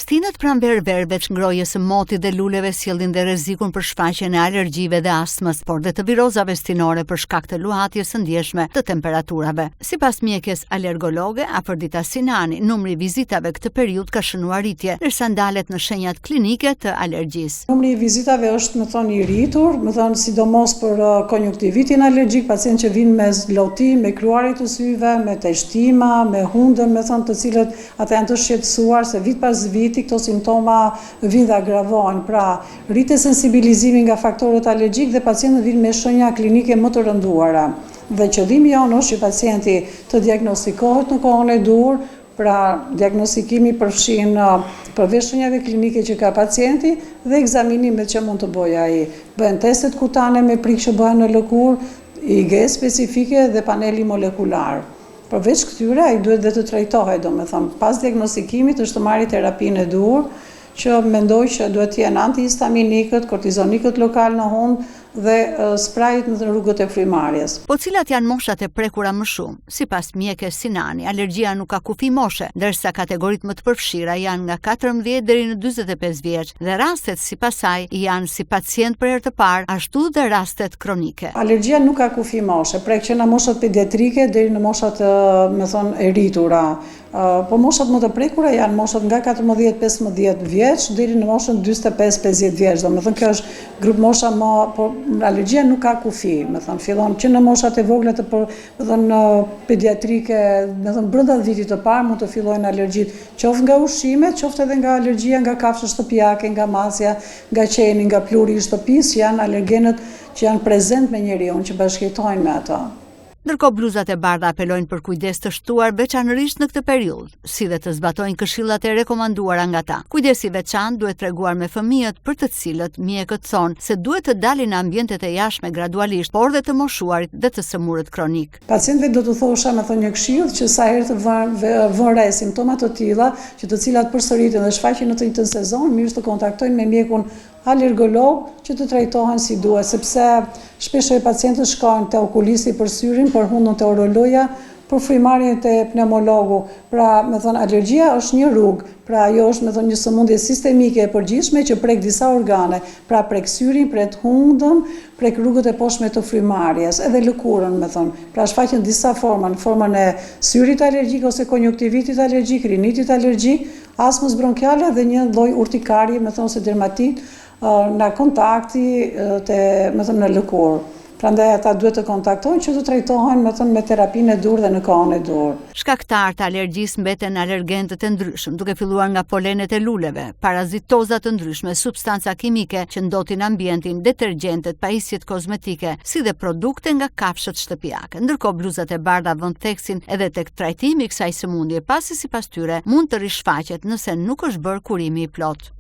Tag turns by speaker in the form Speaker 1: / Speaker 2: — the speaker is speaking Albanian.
Speaker 1: Rastinët pranverë veç ngrohjes së motit dhe luleve sjellin dhe rrezikun për shfaqjen e alergjive dhe astmës, por dhe të virozave stinore për shkak të luhatjes së ndjeshme të temperaturave. Sipas mjekes alergologe Afrodita Sinani, numri i vizitave këtë periudhë ka shënuar rritje, ndërsa ndalet në shenjat klinike të alergjisë.
Speaker 2: Numri i vizitave është i rritur, sidomos për konjunktivitin alergjik, pacientë që vinë me zglotim, me kruarje të syve, me teshtima, me hundën, të cilët ata janë të shqetësuar se vit pas viti këto simptoma vinë dhe agravohen. Pra, rritet sensibilizimi nga faktorët alergjik dhe pacientët vinë me shenja klinike më të rënduara. Dhe qëllimi jonë është që pacienti të diagnostikohet në kohën e dur, pra diagnostikimi përfshin përveç shenjave klinike që ka pacienti dhe ekzaminimet që mund të bëjë ai. Bëhen testet kutane me prikë që bëhen në lëkurë, IgE specifike dhe paneli molekular. Përveç këtyre, ai duhet dhe të trajtohet, pas diagnostikimit është të marrë terapinë e dur, që mendoj që duhet të jenë antihistaminikët, kortizonikët lokal në hund dhe sprajt në rrugët e frymarrjes.
Speaker 1: Po cilat janë moshat e prekura më shumë? Sipas mjekes Sinani, alergjia nuk ka kufi moshe, ndërsa kategoritë më të përfshira janë nga 14 deri në 45 vjeç dhe rastet sipas saj janë si pacient për herë të parë, ashtu dhe rastet kronike.
Speaker 2: Alergjia nuk ka kufi moshe, prek që nga moshat pediatrike deri në moshat e rritura. Po moshat më të prekura janë moshat nga 14-15 vjeç deri në moshën 45-50 vjeç. Kjo është grup mosha më, po alergjia nuk ka kufi. Fillon që në moshat e vogla të pediatrike, brenda vitit të parë mund të fillojnë alergjit, qoftë nga ushqimet, qoftë edhe nga alergjia nga kafshët shtëpiake, nga masja, nga qeni, nga pluri i shtëpisë, janë alergenët që janë prezent me njeriu, që bashkëjetojnë me ato.
Speaker 1: Ndërkohë bluzat e bardha apelojnë për kujdes të shtuar veçanërisht në këtë periudhë, si dhe të zbatojnë këshillat e rekomanduara nga ta. Kujdesi veçantë duhet treguar me fëmijët për të cilët mjekët thonë se duhet të dalin në ambientet e jashtme gradualisht, por dhe të moshuarit dhe të sëmurët kronik.
Speaker 2: Pacientëve do të thosha një këshill që sa herë të vënë re simptoma të tilla, që të cilat përsëriten dhe shfaqen në të njëjtën sezon, mirë të kontaktojnë me mjekun alergolog që të trajtohen si duhet, sepse shpesh pacientët shkojnë te okulisti për syrin, për hundën te uroloja, për frymarrjen te pneumologu. Pra, alergjia është një rrugë, pra ajo është një sëmundje sistemike e përgjithshme që prek disa organe, pra prek syrin, prek hundën, prek rrugët e poshtme të frymarrjes, edhe lëkurën, Pra shfaqen disa forma, në formën e syrit alergjik ose konjunktivitit alergjik, rinitit alergjik, astmës bronkiale dhe një lloj urtikarje, ose dermatit, nga kontakti në lëkurë. Prandaj ata duhet të kontaktojnë që të trajtohen me terapinë e dur dhe në kohën e dur.
Speaker 1: Shkaktarët e alergjisë mbeten alergentët e ndryshëm, duke filluar nga polenet e luleve, parazitoza të ndryshme, substanca kimike që ndotin ambientin, detergjentet, pajisjet kozmetike, si dhe produkte nga kafshët shtëpiake. Ndërkohë bluzat e bardha vënë theksin edhe tek trajtimi i kësaj sëmundje, pasi sipas tyre mund të rishfaqet nëse nuk është bërë kurimi i plot.